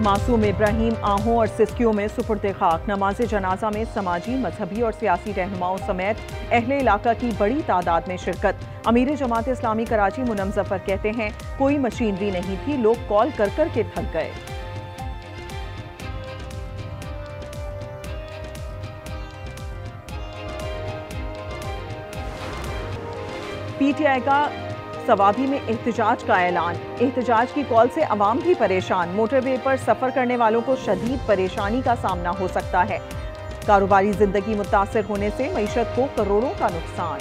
मासूम इब्राहिम आहों और सिस्कियों में सुपुर्द खाक। नमाज जनाजा में समाजी, मजहबी और सियासी रहनुमाओं समेत अहले इलाका की बड़ी तादाद में शिरकत। अमीर जमात इस्लामी कराची मुनम जफर कहते हैं, कोई मशीनरी नहीं थी, लोग कॉल कर कर के थक गए। पीटीआई का सवाबी में एहतजाज का ऐलान। एहतजाज की कॉल से अवाम भी परेशान। मोटरवे पर सफर करने वालों को शदीद परेशानी का सामना हो सकता है। कारोबारी जिंदगी मुतासिर होने से मईशत को करोड़ों का नुकसान।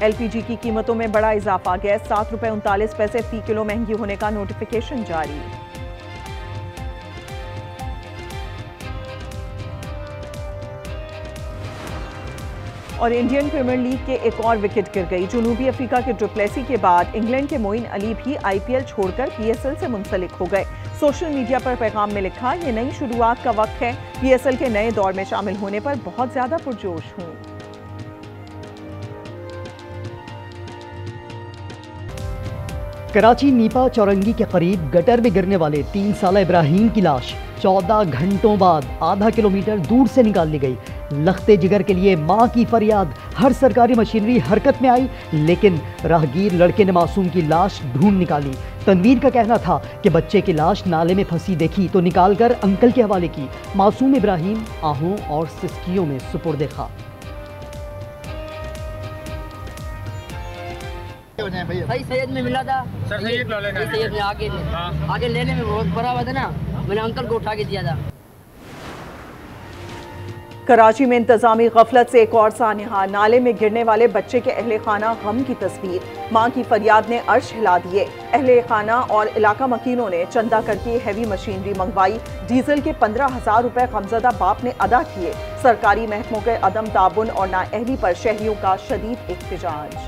एलपीजी की कीमतों में बड़ा इजाफा। गैस 7 रुपए 39 पैसे फी किलो महंगी होने का नोटिफिकेशन जारी। और इंडियन प्रीमियर लीग के एक और विकेट गिर गई। जनूबी अफ्रीका के डुप्लेसी के बाद इंग्लैंड के मोइन अली भी आईपीएल छोड़कर पीएसएल से मुंसलिक हो गए। सोशल मीडिया पर पैगाम में लिखा, ये नई शुरुआत का वक्त है, पीएसएल के नए दौर में शामिल होने पर बहुत ज्यादा पुरजोश हूं। कराची नीपा चौरंगी के करीब गटर में गिरने वाले 3 साला इब्राहिम की लाश 14 घंटों बाद आधा किलोमीटर दूर से निकाल ली गई। लखते जिगर के लिए मां की फरियाद। हर सरकारी मशीनरी हरकत में आई, लेकिन राहगीर लड़के ने मासूम की लाश ढूंढ निकाली। तनवीर का कहना था कि बच्चे की लाश नाले में फंसी देखी तो निकालकर अंकल के हवाले की। मासूम इब्राहिम आहों और सिस्कियों में सुपुर्द खाक। भाई सैयद में मिला था सर, सैयद में आगे लेने में बहुत बड़ा हुआ था ना, मैंने अंकल को उठा के दिया था। कराची में इंतजामी गफलत से एक और सानहा। नाले में गिरने वाले बच्चे के अहले खाना गम की तस्वीर। मां की फरियाद ने अर्श हिला दिए। अहले खाना और इलाका मकीनों ने चंदा करके हैवी मशीनरी मंगवाई। डीजल के 15,000 रुपए गमजदा बाप ने अदा किए। सरकारी महकमों के अदम ताबुन और नाअहली पर शहरियों का शदीद एहतजाज।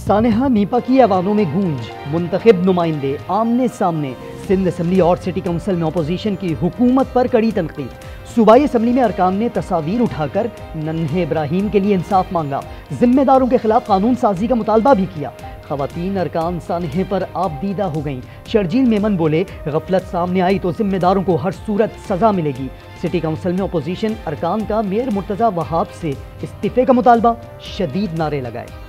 सानेहा नीपा की आवानों में गूंज। मुंतखब नुमाइंदे आमने सामने। सिंध असम्बली और सिटी काउंसिल में अपोजिशन की हुकूमत पर कड़ी तनकीद। सूबाई असम्बली में अरकान ने तस्वीर उठाकर नन्हे इब्राहिम के लिए इंसाफ मांगा। जिम्मेदारों के खिलाफ कानून साजी का मुतालबा भी किया। खवातीन अरकान सानहे पर आपदीदा हो गईं। शर्जील मेमन बोले, गफलत सामने आई तो जिम्मेदारों को हर सूरत सजा मिलेगी। सिटी काउंसिल में अपोजिशन अरकान का मेयर मुर्तजा वहाब से इस्तीफे का मुतालबा। शदीद नारे लगाए।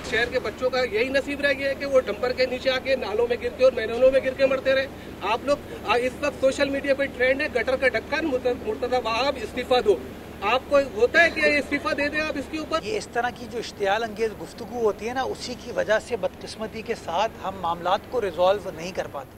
शहर के बच्चों का यही नसीब रह गया है कि वो डंपर के नीचे आके नालों में गिर के और मैदानों में गिर के मरते रहे। आप लोग इस वक्त सोशल मीडिया पे ट्रेंड है, गटर का ढक्कन मुर्तजा वहाब इस्तीफा दो। आपको होता है कि इस्तीफा दे दें आप इसके ऊपर? ये इस तरह की जो इश्तियाल अंगेज गुफ्तगू होती है ना, उसी की वजह से बदकिस्मती के साथ हम मामलात को रिजॉल्व नहीं कर पाते।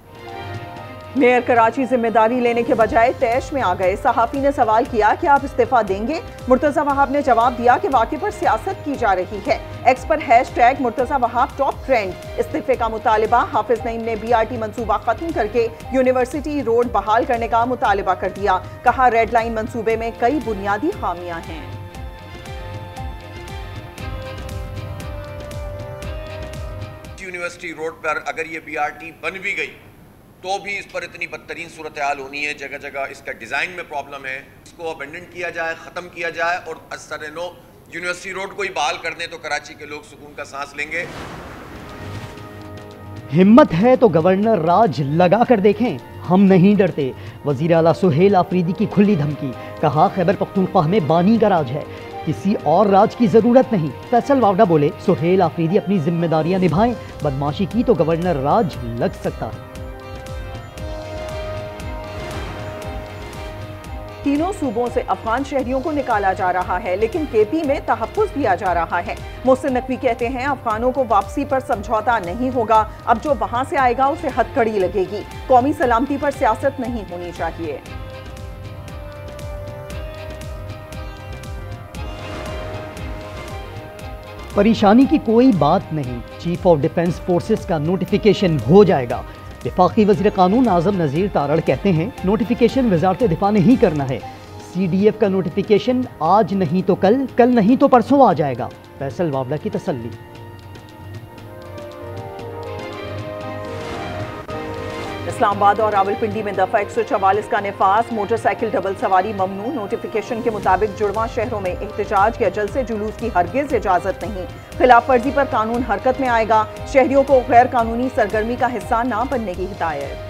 मेयर कराची जिम्मेदारी लेने के बजाय तैश में आ गए। सहाफी ने सवाल किया कि आप इस्तीफा देंगे? मुर्तजा वहाब ने जवाब दिया कि वाक़े पर सियासत की जा रही है। एक्स पर hashtag Murtaza Wahab top trend. इस्तीफे का मुतालिबा। हाफिज नईम ने बीआरटी मंसूबा खत्म करके यूनिवर्सिटी रोड बहाल करने का मुतालिबा कर दिया। कहा, रेड लाइन मंसूबे में कई बुनियादी खामियां हैं। यूनिवर्सिटी रोड पर अगर ये बीआरटी बन भी गई तो भी इस पर इतनी बदतरीन सूरत हाल होनी है। जगह जगह इसका डिज़ाइन में प्रॉब्लम है। इसको अबेंडन किया जाए, ख़त्म किया जाए और असर-ए-नो यूनिवर्सिटी रोड को ही बहाल कर दें तो कराची के लोग सुकून का सांस लेंगे। हिम्मत है तो गवर्नर राज लगा कर देखें, हम नहीं डरते। वजीर आला सुहेल आफरीदी की खुली धमकी। कहा, खैबर पख्तूनख्वा में बानी का राज है, किसी और राज की जरूरत नहीं। फैसल वावडा बोले, सुहेल आफरीदी अपनी जिम्मेदारियां निभाएं, बदमाशी की तो गवर्नर राज लग सकता है। तीनों सूबों से अफगान शहरियों को निकाला जा रहा है, लेकिन केपी में तहफ़्फ़ुज़ दिया जा रहा है। मोहसिन नकवी कहते हैं, अफगानों को वापसी पर समझौता नहीं होगा। अब जो वहां से आएगा उसे हथकड़ी लगेगी। कौमी सलामती पर सियासत नहीं होनी चाहिए। परेशानी की कोई बात नहीं। चीफ ऑफ डिफेंस फोर्सेस का नोटिफिकेशन हो जाएगा। वफाकी वज़ीर कानून आज़म नज़ीर तारड़ कहते हैं, नोटिफिकेशन वज़ारत दिफा ने ही करना है। CDF का नोटिफिकेशन आज नहीं तो कल, कल नहीं तो परसों आ जाएगा। फैसल वावला की तसल्ली। इस्लामाबाद और रावलपिंडी में दफा 144 का निफास, मोटरसाइकिल डबल सवारी ममनू। नोटिफिकेशन के मुताबिक जुड़वा शहरों में एहतजाज या जलसे जुलूस की हरगिज इजाजत नहीं। खिलाफ वर्जी पर कानून हरकत में आएगा। शहरियों को गैर कानूनी सरगर्मी का हिस्सा ना बनने की हिदायत।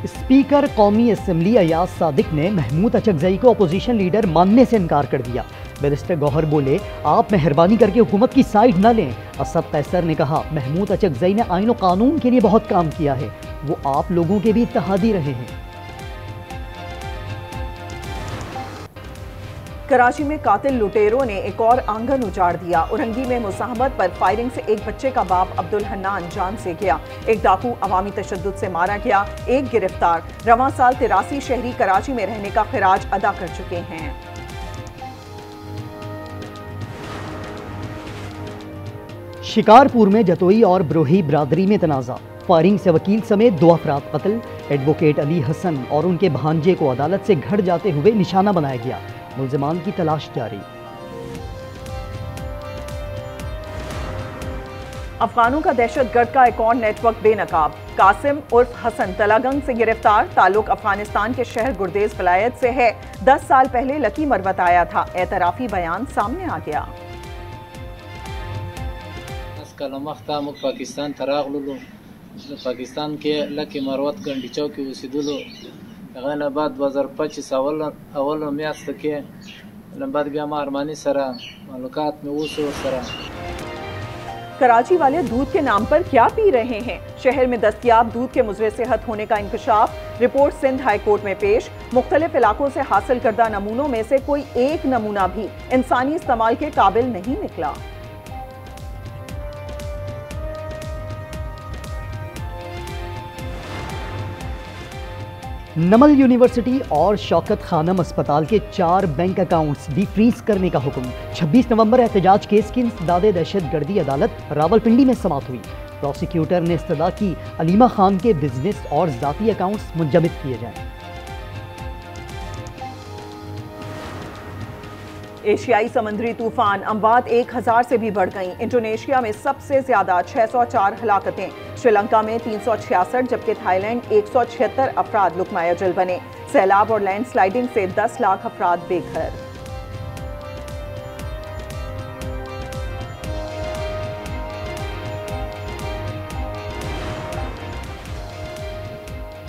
स्पीकर कौमी असम्बली अयाज सादिक ने महमूद अचकजई को अपोजिशन लीडर मानने से इनकार कर दिया। बैरिस्टर गौहर बोले, आप मेहरबानी करके हुकूमत की साइड न लें। असद कैसर ने कहा, महमूद अचकजई ने आईन और कानून के लिए बहुत काम किया है, वो आप लोगों के भी इत्तेहादी रहे हैं। कराची में कातिल लुटेरों ने एक और आंगन उजाड़ दिया। उरंगी में मुसाहबत पर फायरिंग से एक बच्चे का बाप अब्दुल हन्नान जान से गया। एक डाकू अवामी तशद्दुद से मारा गया, एक गिरफ्तार। रवां साल 83 शहरी कराची में रहने का खिराज अदा कर चुके हैं। शिकारपुर में जतोई और ब्रोही बरादरी में तनाज़ा, फायरिंग से वकील समेत 2 अफराद कत्ल। एडवोकेट अली हसन और उनके भांजे को अदालत से घर जाते हुए निशाना बनाया गया। मुल्जिमान की तलाश जारी। अफगानों का दहशतगर्द का एक और नेटवर्क बेनकाब। कासिम उर्फ हसन तलागंग से गिरफ्तार। ताल्लुक अफगानिस्तान के शहर गुर्देज विलायत से है। 10 साल पहले लकी मरवत आया था। एतराफी बयान सामने आ गया। पाकिस्तान तरागलू पाकिस्तान के लकी मरवत गंडीचौ की उसीदुलो बाद 2025 अवल म्यास्त के बाद भी हम अरमानी सरा मालूकात में उसो सरा। कराची वाले दूध के नाम पर क्या पी रहे हैं? शहर में दस्तयाब दूध के मुजरे सेहत होने का इंकशाफ। रिपोर्ट सिंध हाई कोर्ट में पेश। मुख्तलिफ इलाकों से हासिल करदा नमूनों में से कोई एक नमूना भी इंसानी इस्तेमाल के काबिल नहीं निकला। नमल यूनिवर्सिटी और शौकत खानम अस्पताल के 4 बैंक अकाउंट्स भी फ्रीज करने का हुक्म। 26 नवंबर एहतजाज केस की इंसदादे दहशतगर्दी अदालत रावलपिंडी में समाअत हुई। प्रोसिक्यूटर ने इस्तदा की अलीमा खान के बिजनेस और जाती अकाउंट्स मुंजमद किए जाएं। एशियाई समुद्री तूफान अमवात 1000 से भी बढ़ गईं। इंडोनेशिया में सबसे ज्यादा 604 हलाकतें। श्रीलंका में 366 जबकि थाईलैंड 176 अफराद लुकमाए अजल बने। सैलाब और लैंडस्लाइडिंग से 10 लाख अफराद बेघर।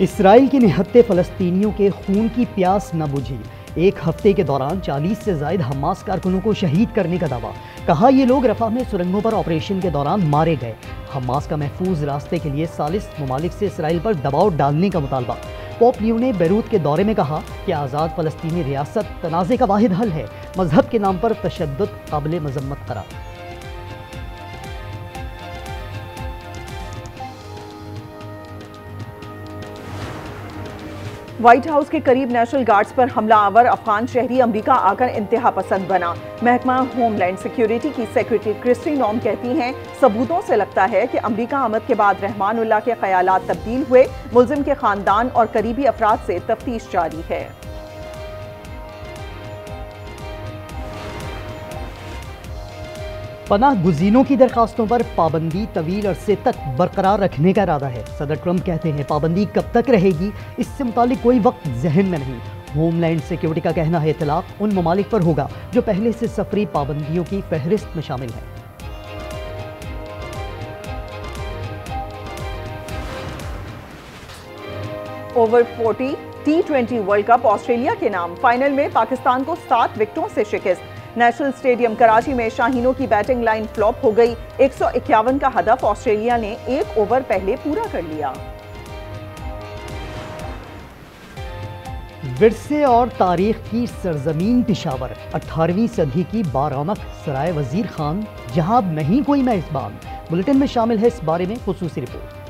इसराइल के निहत्ते फलस्तीनियों के खून की प्यास न बुझी। एक हफ्ते के दौरान 40 से ज्यादा हमास कारकुनों को शहीद करने का दावा। कहा ये लोग रफा में सुरंगों पर ऑपरेशन के दौरान मारे गए। हमास का महफूज रास्ते के लिए सालिस ममालिक से इसराइल पर दबाव डालने का मुतालबा। पोप लियो ने बैरूत के दौरे में कहा कि आज़ाद फ़लस्तीनी रियासत तनाज़े का वाहिद हल है। मजहब के नाम पर तशद्दुद काबिल मजम्मत करार। व्हाइट हाउस के करीब नेशनल गार्ड्स पर हमला आवर अफगान शहरी अमेरिका आकर इंतहा पसंद बना। महकमा होमलैंड सिक्योरिटी की सेक्रेटरी क्रिस्टी नॉम कहती हैं, सबूतों से लगता है कि अमेरिका आमद के बाद रहमानुल्लाह के ख्यालात तब्दील हुए। मुल्जिम के खानदान और करीबी अफराद से तफ्तीश जारी है। पनाह गुज़ीनों की दरखास्तों पर पाबंदी तवील अरसे तक बरकरार रखने का इरादा है। सदर ट्रंप कहते हैं पाबंदी कब तक रहेगी इससे मुतालिक कोई वक्त जहन में नहीं। होमलैंड सिक्योरिटी का कहना है इतलाक उन ममालिक पर होगा जो पहले से सफरी पाबंदियों की फहरिस्त में शामिल है। Over 40 T20 world cup Australia के नाम। फाइनल में पाकिस्तान को 7 विकेटों से शिकस्त। नेशनल स्टेडियम कराची में शाहीनों की बैटिंग लाइन फ्लॉप हो गई। 151 का हदफ ऑस्ट्रेलिया ने 1 ओवर पहले पूरा कर लिया। विरसे और तारीख की सरजमीन पिशावर, 18वीं सदी की बारौनक सराय वजीर खान, जहां अब नहीं कोई मेजबान। बुलेटिन में शामिल है इस बारे में खुसूसी रिपोर्ट।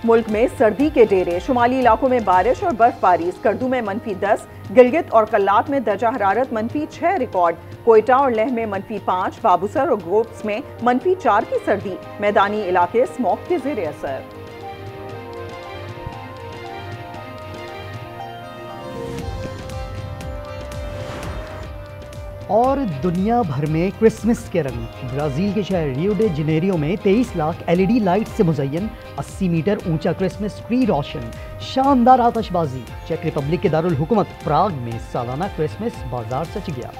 मुल्क में सर्दी के डेरे, शुमाली इलाकों में बारिश और बर्फबारी। स्कर्दू में -10, गिलगित और कल्लात में दर्जा हरारत -6 रिकॉर्ड। कोयटा और लेह में -5, बाबूसर और गोप्स में -4 की सर्दी। मैदानी इलाके स्मॉग के ज़ेर असर। और दुनिया भर में क्रिसमस के रंग। ब्राज़ील के शहर रियो डे जनेरियो में 23 लाख LED लाइट से मुज़य्यन 80 मीटर ऊंचा क्रिसमस ट्री रोशन। शानदार आतशबाजी। चेक रिपब्लिक के दारुल हुकूमत प्राग में सालाना क्रिसमस बाजार सज गया।